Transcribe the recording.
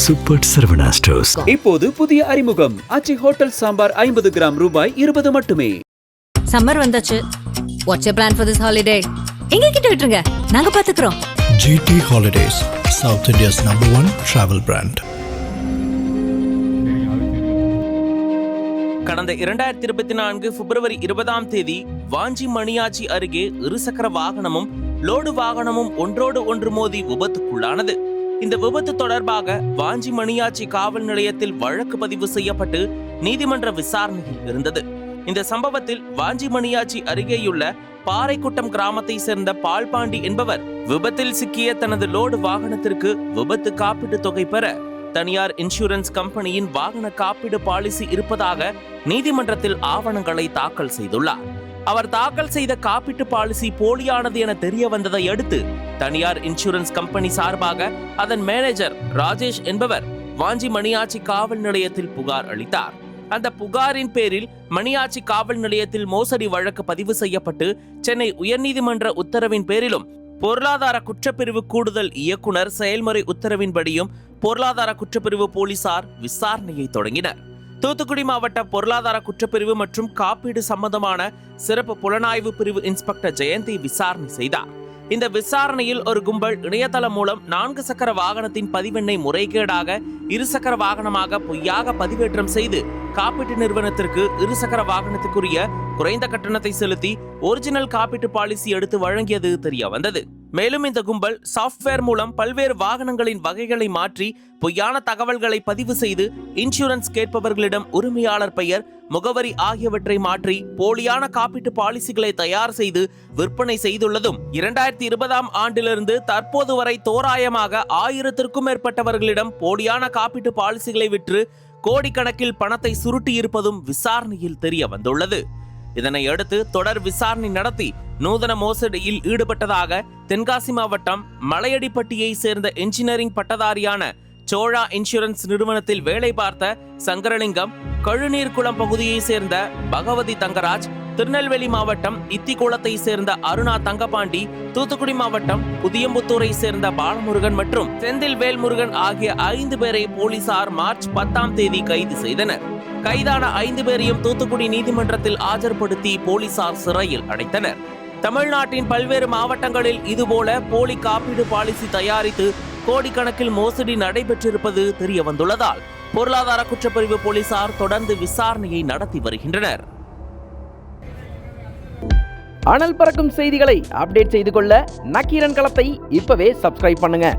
Super Saravana stores. இப்போது புதிய அறிமுகம் ஆச்சி ஹோட்டல் சாம்பார் 50 கிராம் ரூபாய் 20 மட்டுமே. சம்மர் வந்தாச்சு. What's you plan for this holiday? எங்க கிட்ட விட்டுருங்க, நாங்க பாத்துக்கிறோம். GT Holidays, South India's #1 travel brand. கடந்த 2024 பிப்ரவரி 20ஆம் தேதி வாஞ்சி மணியாச்சி அருகே இருசக்கர வாகனமும் லோடு வாகனமும் ஒன்றோடு ஒன்று மோதி விபத்துக்குள்ளானது. இந்த விபத்து தொடர்பாக வாஞ்சி மணியாச்சி காவல் நிலையத்தில் வழக்கு பதிவு செய்யப்பட்டு நீதிமன்ற விசாரணையில் இருந்தது. இந்த சம்பவத்தில் வாஞ்சி மணியாச்சி அருகேயுள்ள பாறைக்குட்டம் கிராமத்தை சேர்ந்த பால்பாண்டி என்பவர் விபத்தில் சிக்கிய தனது லோடு வாகனத்திற்கு விபத்து காப்பீட்டு தொகை பெற தனியார் இன்சூரன்ஸ் கம்பெனியின் வாகன காப்பீடு பாலிசி இருப்பதாக நீதிமன்றத்தில் ஆவணங்களை தாக்கல் செய்துள்ளார். அவர் தாக்கல் செய்த காப்பீட்டு பாலிசி போலியானது என தெரிய வந்ததை அடுத்து தனியார் இன்சூரன்ஸ் கம்பெனி சார்பாக அதன் மேனேஜர் ராஜேஷ் என்பவர் வாஞ்சி மணியாச்சி காவல் நிலையத்தில் புகார் அளித்தார். அந்த புகாரின் பேரில் மணியாச்சி காவல் நிலையத்தில் மோசடி வழக்கு பதிவு செய்யப்பட்டு சென்னை உயர்நீதிமன்ற உத்தரவின் பேரிலும் பொருளாதார குற்றப்பிரிவு கூடுதல் இயக்குனர் செயல்முறை உத்தரவின்படியும் பொருளாதார குற்றப்பிரிவு போலீசார் விசாரணையை தொடங்கினர். தூத்துக்குடி மாவட்ட பொருளாதார குற்றப்பிரிவு மற்றும் காப்பீடு சம்பந்தமான சிறப்பு புலனாய்வு பிரிவு இன்ஸ்பெக்டர் ஜெயந்தி விசாரணை செய்தார். இந்த விசாரணையில் ஒரு கும்பல் இணையதளம் மூலம் 4 சக்கர வாகனத்தின் பதிவெண்ணை முறைகேடாக இருசக்கர வாகனமாக பொய்யாக பதிவேற்றம் செய்து காப்பீட்டு நிறுவனத்திற்கு இருசக்கர வாகனத்துக்குரிய குறைந்த கட்டணத்தை செலுத்தி ஒரிஜினல் காப்பீட்டு பாலிசி எடுத்து வழங்கியது தெரிய வந்தது. மேலும் இந்த கும்பல் சாஃப்ட்வேர் மூலம் பல்வேறு வாகனங்களின் வகைகளை மாற்றி பொய்யான தகவல்களை பதிவு செய்து இன்சூரன்ஸ் கேட்பவர்களிடம் உரிமையாளர் பெயர், முகவரி ஆகியவற்றை மாற்றி போலியான காப்பீட்டு பாலிசிகளை தயார் செய்து விற்பனை செய்துள்ளதும் 2020ஆம் ஆண்டிலிருந்து தற்போது வரை தோராயமாக 1000த்திற்கும் மேற்பட்டவர்களிடம் போலியான காப்பீட்டு பாலிசிகளை விற்று கோடிக்கணக்கில் பணத்தை சுருட்டி இருப்பதும் விசாரணையில் தெரிய வந்துள்ளது. இதனை அடுத்து தொடர் விசாரணை நடத்தி நூதன மோசடியில் ஈடுபட்டதாக தென்காசி மாவட்டம் மலையடிப்பட்டியை சேர்ந்த என்ஜினியரிங் பட்டதாரியான சோழா இன்சூரன்ஸ் நிறுவனத்தில் வேலை பார்த்த சங்கரலிங்கம், கழுநீர்குளம் பகுதியை சேர்ந்த பகவதி தங்கராஜ், திருநெல்வேலி மாவட்டம் இத்திக்குளத்தை சேர்ந்த அருணா தங்கபாண்டி, தூத்துக்குடி மாவட்டம் புதியம்புத்தூரை சேர்ந்த பாலமுருகன் மற்றும் செந்தில் வேல்முருகன் ஆகிய 5 பேரை போலீசார் மார்ச் 10ஆம் தேதி கைது செய்தனர். கைதான 5 பேரையும் தூத்துக்குடி நீதிமன்றத்தில் ஆஜர்படுத்தி போலீசார் சிறையில் அடைத்தனர். தமிழ்நாட்டின் பல்வேறு மாவட்டங்களில் இதுபோல போலி காப்பீடு பாலிசி தயாரித்து கோடிக்கணக்கில் மோசடி நடைபெற்றிருப்பது தெரிய வந்துள்ளதால் பொருளாதார குற்றப்பிரிவு போலீசார் தொடர்ந்து விசாரணையை நடத்தி வருகின்றனர். அனல் பறக்கும் செய்திகளை அப்டேட் செய்து கொள்ள நக்கீரன் களத்தை இப்பவே சப்ஸ்கிரைப் பண்ணுங்க.